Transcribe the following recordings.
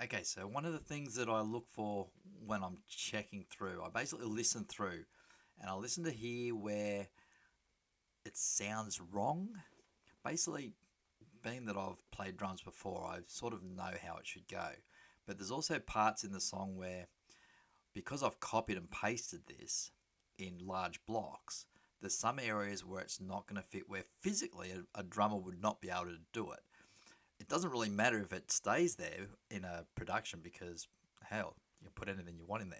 Okay, so one of the things that I look for when I'm checking through, I basically listen through and I listen to hear where it sounds wrong. Basically, being that I've played drums before, I sort of know how it should go. But there's also parts in the song where, because I've copied and pasted this in large blocks, there's some areas where it's not going to fit, where physically a drummer would not be able to do it. It doesn't really matter if it stays there in a production because, hell, you can put anything you want in there.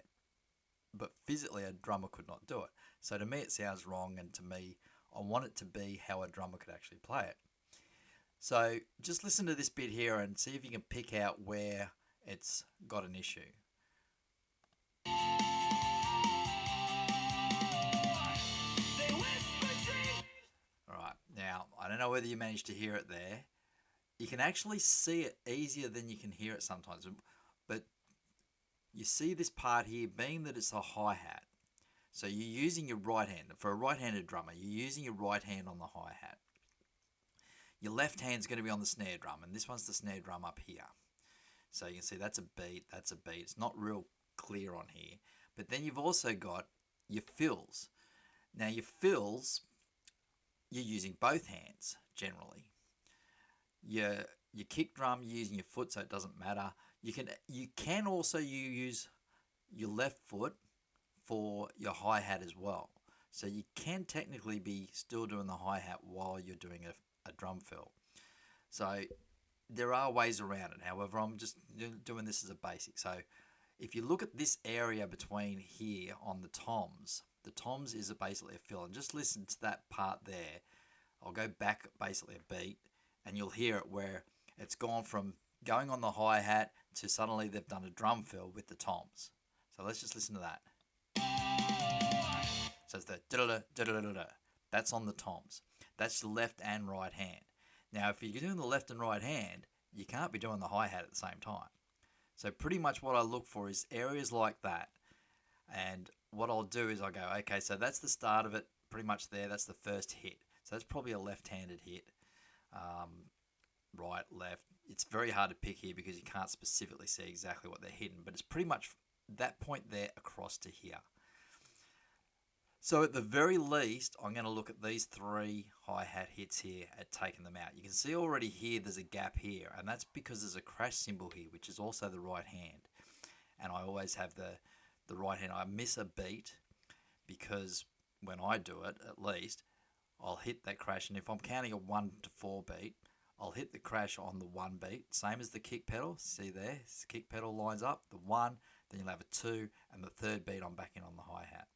But physically, a drummer could not do it. So to me, it sounds wrong, and to me, I want it to be how a drummer could actually play it. So just listen to this bit here and see if you can pick out where it's got an issue. Alright, now I don't know whether you managed to hear it there. You can actually see it easier than you can hear it sometimes. But you see this part here, being that it's a hi-hat. So you're using your right hand. For a right-handed drummer, you're using your right hand on the hi-hat. Your left hand's going to be on the snare drum, and this one's the snare drum up here. So you can see that's a beat, that's a beat. It's not real clear on here. But then you've also got your fills. Now your fills, you're using both hands generally. Your kick drum, you're using your foot, so it doesn't matter. You can also use your left foot for your hi-hat as well. So you can technically be still doing the hi-hat while you're doing a drum fill. So there are ways around it. However, I'm just doing this as a basic. So if you look at this area between here on the toms is basically a fill. And just listen to that part there. I'll go back basically a beat, and you'll hear it where it's gone from going on the hi-hat to suddenly they've done a drum fill with the toms. So let's just listen to that. So it's the da-da-da, da-da-da-da. That's on the toms. That's the left and right hand. Now, if you're doing the left and right hand, you can't be doing the hi-hat at the same time. So pretty much what I look for is areas like that. And what I'll do is I go, okay, so that's the start of it, pretty much there. That's the first hit. So that's probably a left-handed hit. Right, left. It's very hard to pick here because you can't specifically see exactly what they're hitting, but it's pretty much that point there across to here. So at the very least, I'm going to look at these three hi-hat hits here at taking them out. You can see already here there's a gap here, and that's because there's a crash cymbal here, which is also the right hand. And I always have the right hand. I miss a beat because when I do it, at least, I'll hit that crash. And if I'm counting a 1 to 4 beat, I'll hit the crash on the 1 beat, same as the kick pedal. See there, the kick pedal lines up, the 1, then you'll have a 2, and the 3rd beat I'm back in on the hi-hat.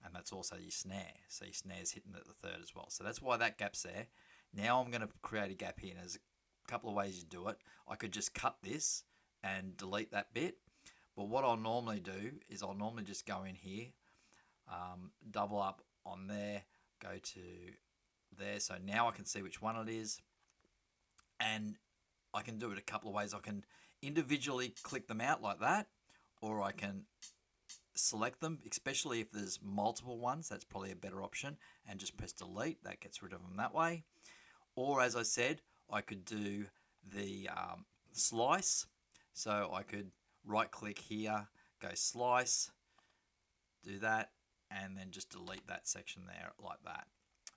And that's also your snare. So your snare's hitting at the 3rd as well. So that's why that gap's there. Now I'm going to create a gap here. And there's a couple of ways you do it. I could just cut this and delete that bit. But what I'll normally do is I'll normally just go in here, double up on there, go to there. So now I can see which one it is. And I can do it a couple of ways. I can individually click them out like that, or I can select them, especially if there's multiple ones. That's probably a better option, and just press delete. That gets rid of them that way. Or as I said, I could do the slice. So I could right click here, go slice, do that, and then just delete that section there like that.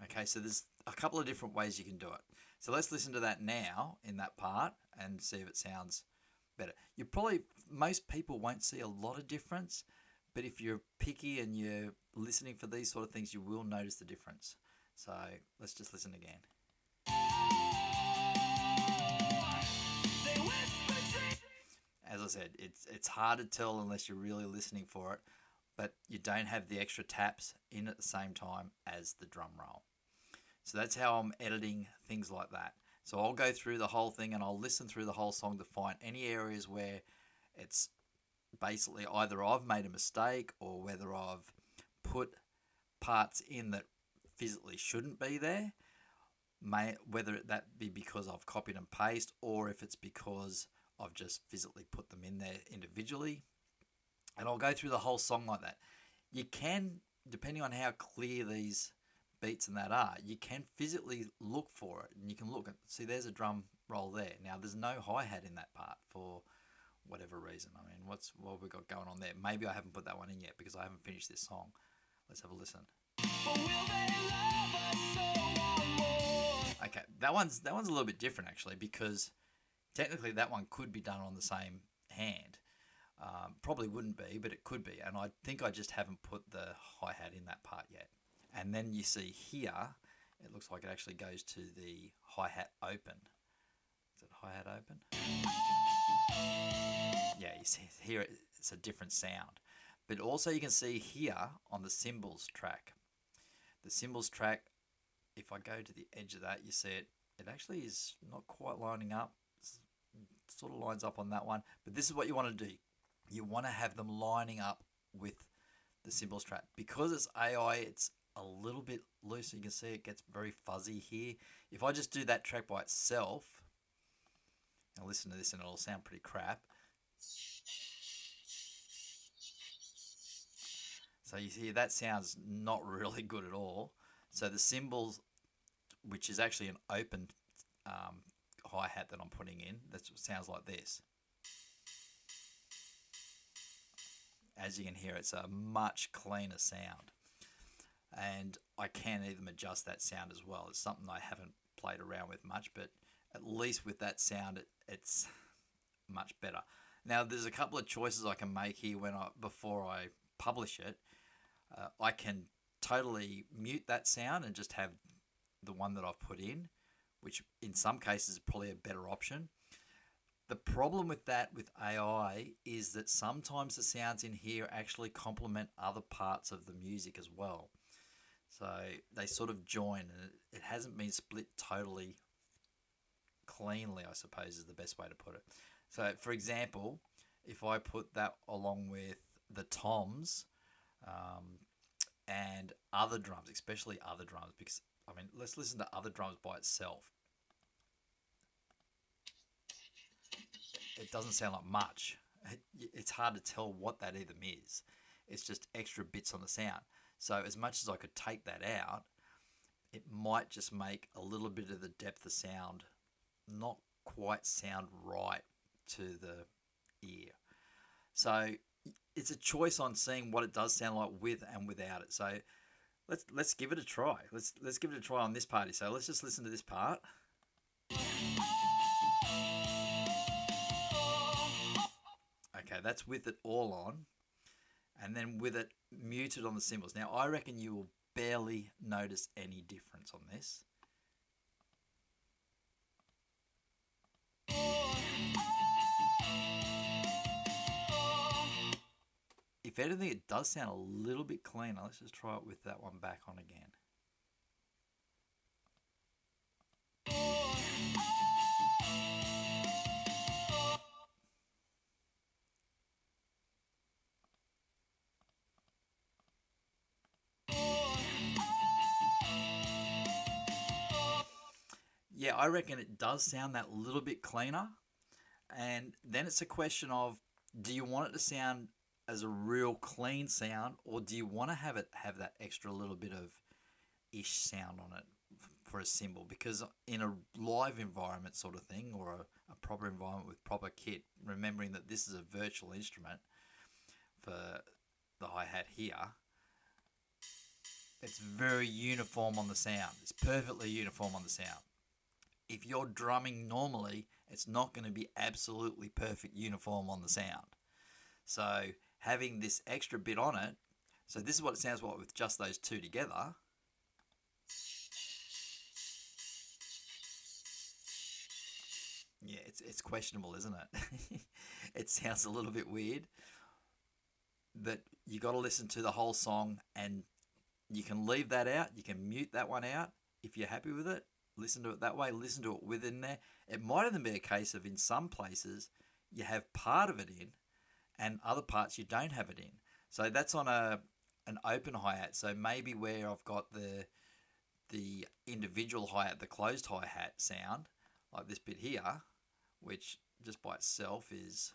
Okay, so there's a couple of different ways you can do it. So let's listen to that now in that part and see if it sounds better. Most people won't see a lot of difference, but if you're picky and you're listening for these sort of things, you will notice the difference. So let's just listen again. As I said, it's hard to tell unless you're really listening for it, but you don't have the extra taps in at the same time as the drum roll. So that's how I'm editing things like that. So I'll go through the whole thing and I'll listen through the whole song to find any areas where it's basically either I've made a mistake or whether I've put parts in that physically shouldn't be there. Whether that be because I've copied and pasted or if it's because I've just physically put them in there individually. And I'll go through the whole song like that. You can, depending on how clear these beats and that are, you can physically look for it, and you can look and see there's a drum roll there. Now there's no hi-hat in that part for whatever reason. I mean, what have we got going on there? Maybe I haven't put that one in yet because I haven't finished this song. Let's have a listen. Okay, that one's a little bit different actually, because technically that one could be done on the same hand. Probably wouldn't be, but it could be. And I think I just haven't put the hi-hat in that part yet. And then you see here, it looks like it actually goes to the hi-hat open. Is it hi-hat open? Yeah, you see here it's a different sound. But also you can see here on the cymbals track. The cymbals track, if I go to the edge of that, you see it actually is not quite lining up. It sort of lines up on that one. But this is what you want to do. You want to have them lining up with the cymbals track. Because it's AI, it's a little bit loose. You can see it gets very fuzzy here. If I just do that track by itself, and listen to this, and it'll sound pretty crap. So you see that sounds not really good at all. So the cymbals, which is actually an open hi-hat that I'm putting in, that sounds like this. As you can hear, it's a much cleaner sound. And I can even adjust that sound as well. It's something I haven't played around with much, but at least with that sound, it's much better. Now, there's a couple of choices I can make here before I publish it. I can totally mute that sound and just have the one that I've put in, which in some cases is probably a better option. The problem with that with AI is that sometimes the sounds in here actually complement other parts of the music as well. So they sort of join, and it hasn't been split totally cleanly, I suppose is the best way to put it. So for example, if I put that along with the toms and other drums, especially other drums, because I mean, let's listen to other drums by itself. It doesn't sound like much. It's hard to tell what that even is. It's just extra bits on the sound. So as much as I could take that out, it might just make a little bit of the depth of sound not quite sound right to the ear. So it's a choice on seeing what it does sound like with and without it. So let's give it a try. Let's give it a try on this party. So let's just listen to this part. Okay, that's with it all on, and then with it muted on the cymbals. Now, I reckon you will barely notice any difference on this. If anything, it does sound a little bit cleaner. Let's just try it with that one back on again. Yeah, I reckon it does sound that little bit cleaner. And then it's a question of, do you want it to sound as a real clean sound, or do you want to have that extra little bit of ish sound on it for a cymbal? Because in a live environment sort of thing, or a proper environment with proper kit, remembering that this is a virtual instrument for the hi-hat here, it's very uniform on the sound. It's perfectly uniform on the sound. If you're drumming normally, it's not going to be absolutely perfect uniform on the sound. So having this extra bit on it, so this is what it sounds like with just those two together. Yeah, it's questionable, isn't it? It sounds a little bit weird. But you got to listen to the whole song, and you can leave that out. You can mute that one out if you're happy with it. Listen to it that way. Listen to it within there. It might even be a case of, in some places, you have part of it in, and other parts you don't have it in. So that's on an open hi-hat. So maybe where I've got the individual hi-hat, the closed hi-hat sound, like this bit here, which just by itself is,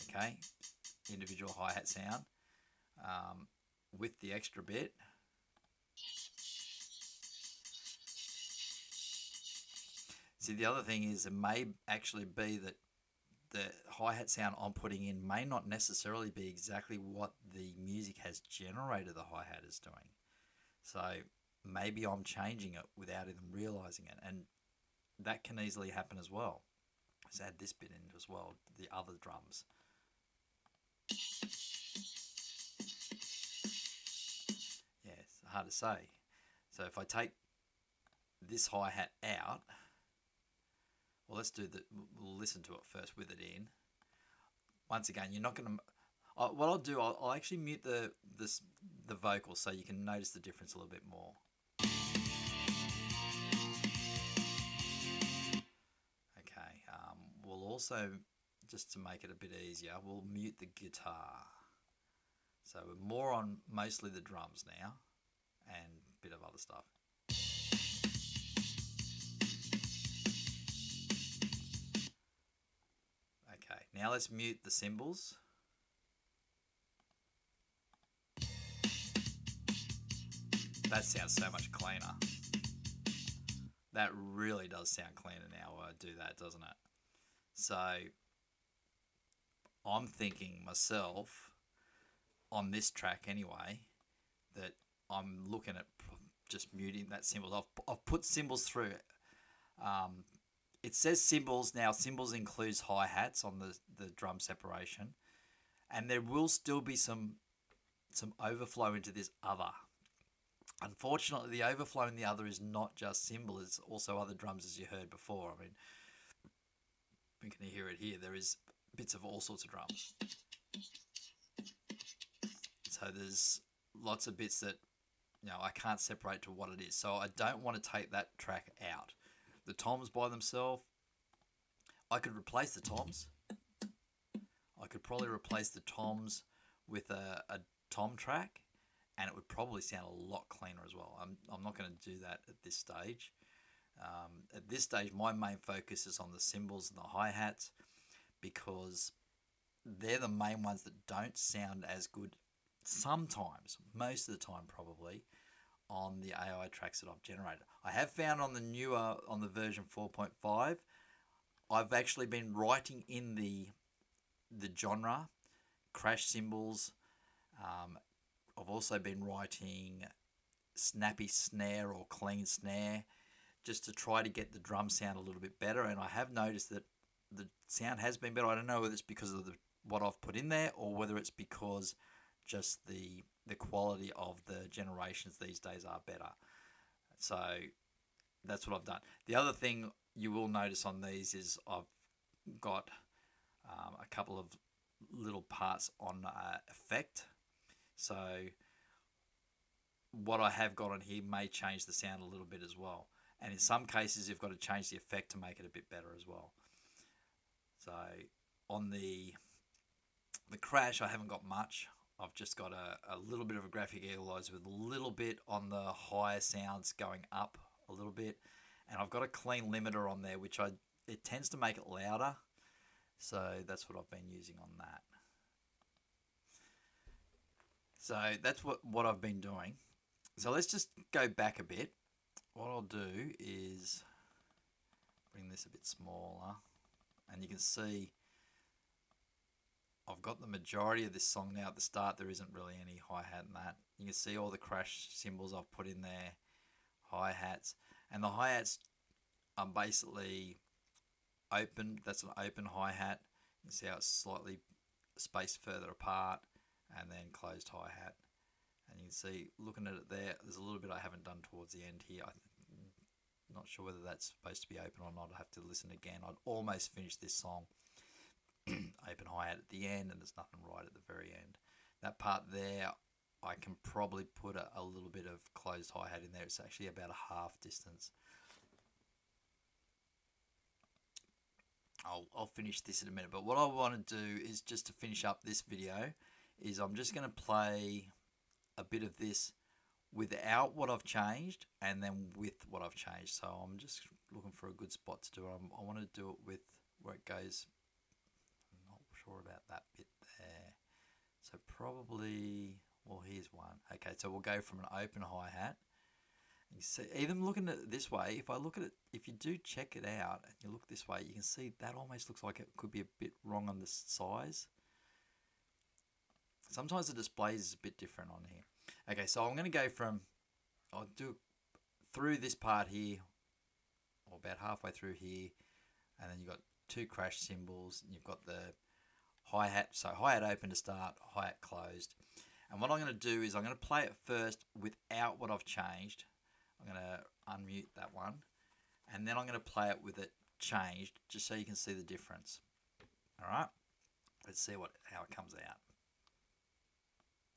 okay, individual hi-hat sound, with the extra bit. See, the other thing is, it may actually be that the hi-hat sound I'm putting in may not necessarily be exactly what the music has generated the hi-hat is doing. So maybe I'm changing it without even realizing it, and that can easily happen as well. Let's add this bit in as well, the other drums. Yeah, it's hard to say. So if I take this hi-hat out, well, we'll listen to it first with it in. Once again, you're not going to... what I'll do, I'll actually mute the vocal so you can notice the difference a little bit more. Okay, we'll also, just to make it a bit easier, we'll mute the guitar. So we're more on mostly the drums now and a bit of other stuff. Okay, now let's mute the cymbals. That sounds so much cleaner. That really does sound cleaner now when I do that, doesn't it? So I'm thinking myself, on this track anyway, that I'm looking at just muting that cymbals. I've put cymbals through it. It says cymbals now. Cymbals includes hi-hats on the drum separation, and there will still be some overflow into this other. Unfortunately, the overflow in the other is not just cymbal, it's also other drums, as you heard before. I mean, you can hear it here. There is bits of all sorts of drums. So there's lots of bits that, I can't separate to what it is. So I don't want to take that track out. The toms by themselves, I could replace the toms. I could probably replace the toms with a tom track, and it would probably sound a lot cleaner as well. I'm not going to do that at this stage. At this stage, my main focus is on the cymbals and the hi-hats, because they're the main ones that don't sound as good sometimes, most of the time probably, on the AI tracks that I've generated. I have found on the version 4.5, I've actually been writing in the genre, crash cymbals. I've also been writing snappy snare or clean snare, just to try to get the drum sound a little bit better, and I have noticed that the sound has been better. I don't know whether it's because of what I've put in there, or whether it's because just the quality of the generations these days are better. So that's what I've done. The other thing you will notice on these is I've got a couple of little parts on effect. So what I have got on here may change the sound a little bit as well. And in some cases, you've got to change the effect to make it a bit better as well. So on the crash, I haven't got much. I've just got a little bit of a graphic equalizer with a little bit on the higher sounds going up a little bit. And I've got a clean limiter on there, which it tends to make it louder. So that's what I've been using on that. So that's what I've been doing. So let's just go back a bit. What I'll do is bring this a bit smaller, and you can see I've got the majority of this song now. At the start, there isn't really any hi-hat in that. You can see all the crash cymbals I've put in there, hi-hats, and the hi-hats are basically open. That's an open hi-hat. You can see how it's slightly spaced further apart, and then closed hi-hat. And you can see, looking at it there's a little bit I haven't done towards the end here. I'm not sure whether that's supposed to be open or not. I'll have to listen again. I'd almost finished this song open hi-hat at the end, and there's nothing right at the very end. That part there, I can probably put a little bit of closed hi-hat in there. It's actually about a half distance. I'll finish this in a minute, but what I want to do is, just to finish up this video, is I'm just going to play a bit of this without what I've changed, and then with what I've changed. So I'm just looking for a good spot to do it. I want to do it with where it goes. I'm not sure about that bit there. So probably, well, here's one. Okay, so we'll go from an open hi-hat. You see, even looking at it this way, if I look at it, if you do check it out and you look this way, you can see that almost looks like it could be a bit wrong on the size. Sometimes the display is a bit different on here. Okay, so I'm going to go from, I'll do through this part here, or about halfway through here, and then you've got two crash cymbals, and you've got the hi-hat, so hi-hat open to start, hi-hat closed. And what I'm going to do is I'm going to play it first without what I've changed. I'm going to unmute that one, and then I'm going to play it with it changed, just so you can see the difference. All right, let's see how it comes out.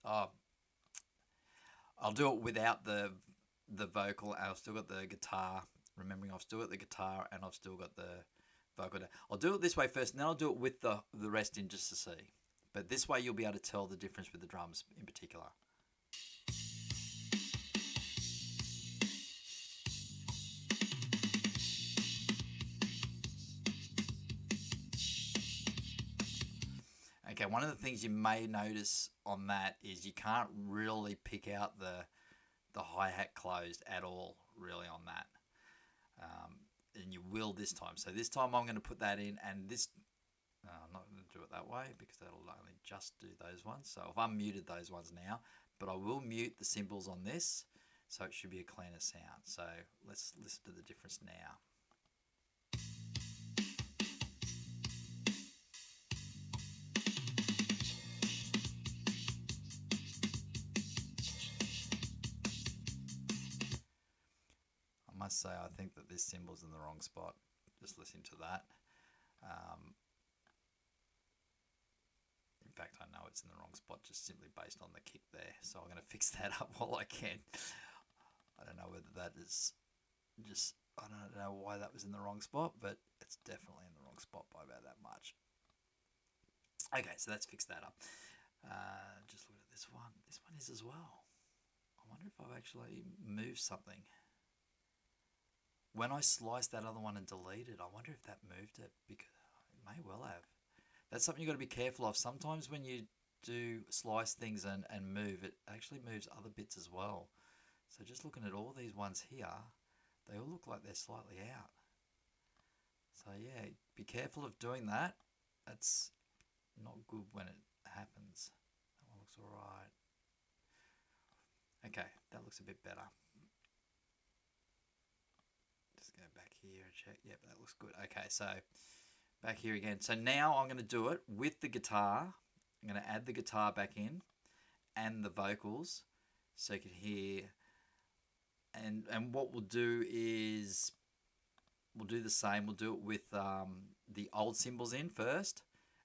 Oh, I'll do it without the vocal, and I've still got the guitar. Remembering I've still got the guitar and I've still got the vocal. I'll do it this way first, and then I'll do it with the rest in just to see. But this way you'll be able to tell the difference with the drums in particular. Okay, one of the things you may notice on that is you can't really pick out the hi-hat closed at all, really, on that. And you will this time. So this time I'm going to put that in, and this, I'm not going to do it that way because that'll only just do those ones. So I've unmuted those ones now, but I will mute the cymbals on this, so it should be a cleaner sound. So let's listen to the difference now. I must say, I think that this cymbal's in the wrong spot. Just listen to that. In fact, I know it's in the wrong spot just simply based on the kick there. So I'm going to fix that up while I can. I don't know whether that is just, I don't know why that was in the wrong spot, but it's definitely in the wrong spot by about that much. Okay, so let's fix that up. Just look at this one. This one is as well. I wonder if I've actually moved something. When I sliced that other one and deleted, I wonder if that moved it, because it may well have. That's something you've got to be careful of. Sometimes when you do slice things and move, it actually moves other bits as well. So just looking at all these ones here, they all look like they're slightly out. So yeah, be careful of doing that. That's not good when it happens. That one looks alright. Okay, that looks a bit better. Just go back here and check. Yep, that looks good. Okay, so back here again. So now I'm going to do it with the guitar. I'm going to add the guitar back in and the vocals so you can hear. And what we'll do is we'll do the same. We'll do it with the old cymbals in first,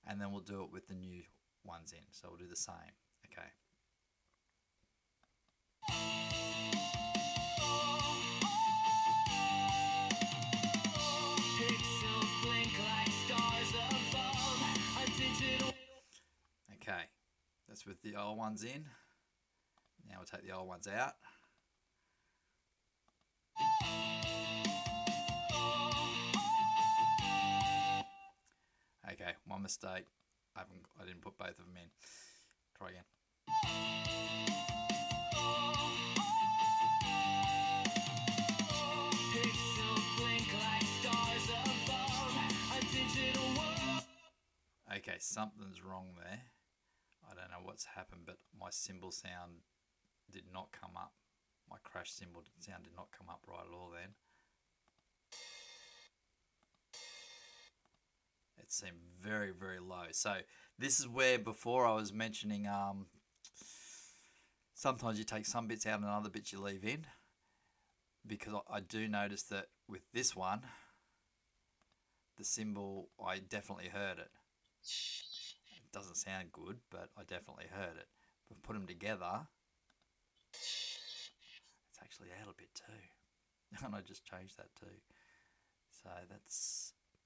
and then we'll do it with the new ones in. So we'll do the same. Okay. Okay, that's with the old ones in. Now we'll take the old ones out. Okay, one mistake. I didn't put both of them in. Try again. Okay, something's wrong there. I don't know what's happened, but my cymbal sound did not come up. My crash cymbal sound did not come up right at all then. It seemed very, very low. So this is where before I was mentioning sometimes you take some bits out and other bits you leave in, because I do notice that with this one, the cymbal, I definitely heard it. It doesn't sound good, but I definitely heard it. We've put them together. It's actually out a bit too. And I just changed that too. So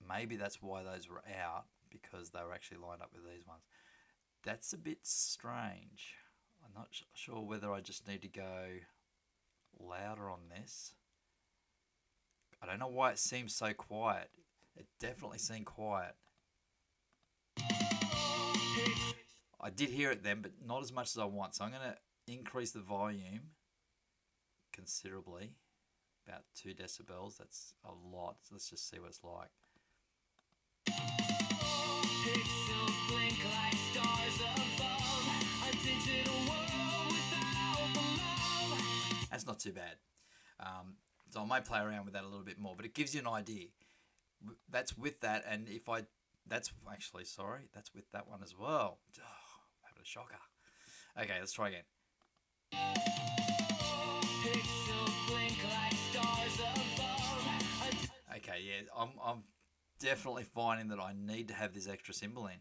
maybe that's why those were out, because they were actually lined up with these ones. That's a bit strange. I'm not sure whether I just need to go louder on this. I don't know why it seems so quiet. It definitely seemed quiet. I did hear it then, but not as much as I want. So I'm going to increase the volume considerably. about 2 decibels. That's a lot. So let's just see what it's like. Pixels blink like stars above, a digital world without the love. That's not too bad. So I might play around with that a little bit more, but it gives you an idea. That's with that, and if I, that's actually, sorry, that's with that one as well. Oh, having a shocker. Okay, let's try again. Pixels blink like stars above. Okay, yeah, I'm definitely finding that I need to have this extra cymbal in.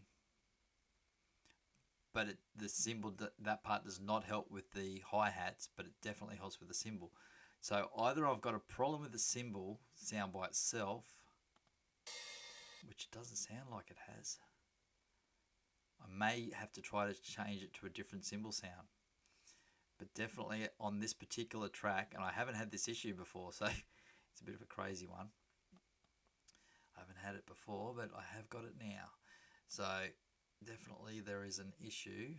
But the cymbal, that part does not help with the hi-hats, but it definitely helps with the cymbal. So either I've got a problem with the cymbal sound by itself, which it doesn't sound like it has. I may have to try to change it to a different cymbal sound. But definitely on this particular track, and I haven't had this issue before, so it's a bit of a crazy one. I haven't had it before, but I have got it now. So definitely there is an issue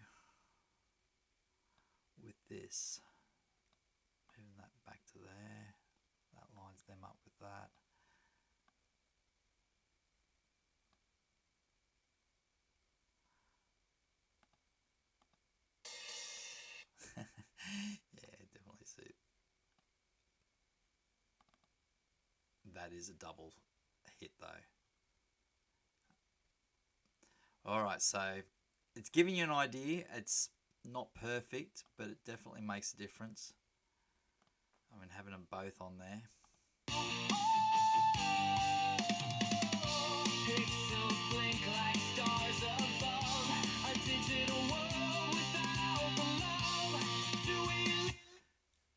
with this. Moving that back to there. That lines them up with that. Yeah, definitely see it. That is a double hit though. Alright, so it's giving you an idea. It's not perfect, but it definitely makes a difference. I mean, having them both on there. Pixels blink like stars above, a digital world without the love. Do we?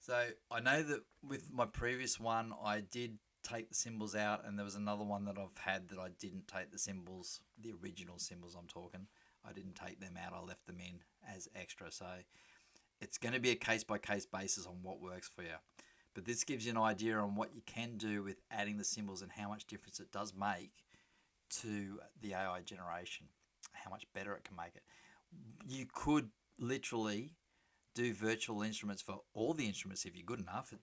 So I know that with my previous one, I did take the cymbals out, and there was another one that I've had that I didn't take the cymbals, the original cymbals I'm talking. I didn't take them out. I left them in as extra. So it's going to be a case-by-case basis on what works for you. But this gives you an idea on what you can do with adding the cymbals and how much difference it does make to the AI generation, how much better it can make it. You could literally do virtual instruments for all the instruments if you're good enough. It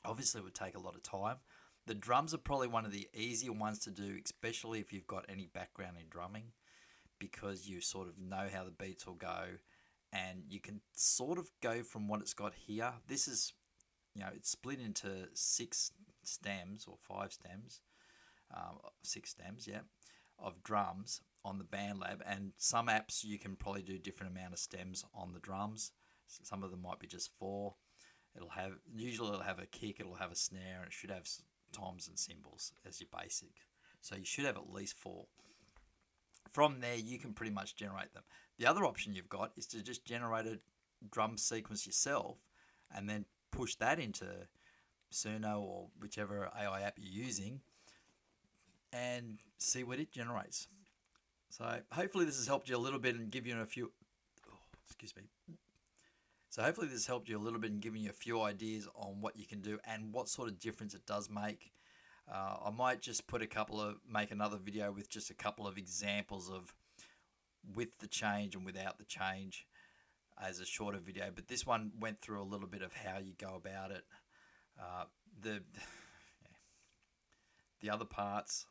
obviously would take a lot of time. The drums are probably one of the easier ones to do, especially if you've got any background in drumming, because you sort of know how the beats will go, and you can sort of go from what it's got here. This is, it's split into 6 stems or 5 stems, 6 stems, yeah, of drums on the Bandlab, and some apps you can probably do different amount of stems on the drums. Some of them might be just 4. Usually it'll have a kick, it'll have a snare, and it should have toms and cymbals as your basic. So you should have at least 4. From there, you can pretty much generate them. The other option you've got is to just generate a drum sequence yourself and then push that into Suno or whichever AI app you're using and see what it generates. So hopefully this has helped you a little bit and give you a few... So hopefully this helped you a little bit in giving you a few ideas on what you can do and what sort of difference it does make. I might just make another video with just a couple of examples of with the change and without the change as a shorter video, but this one went through a little bit of how you go about it. The other parts,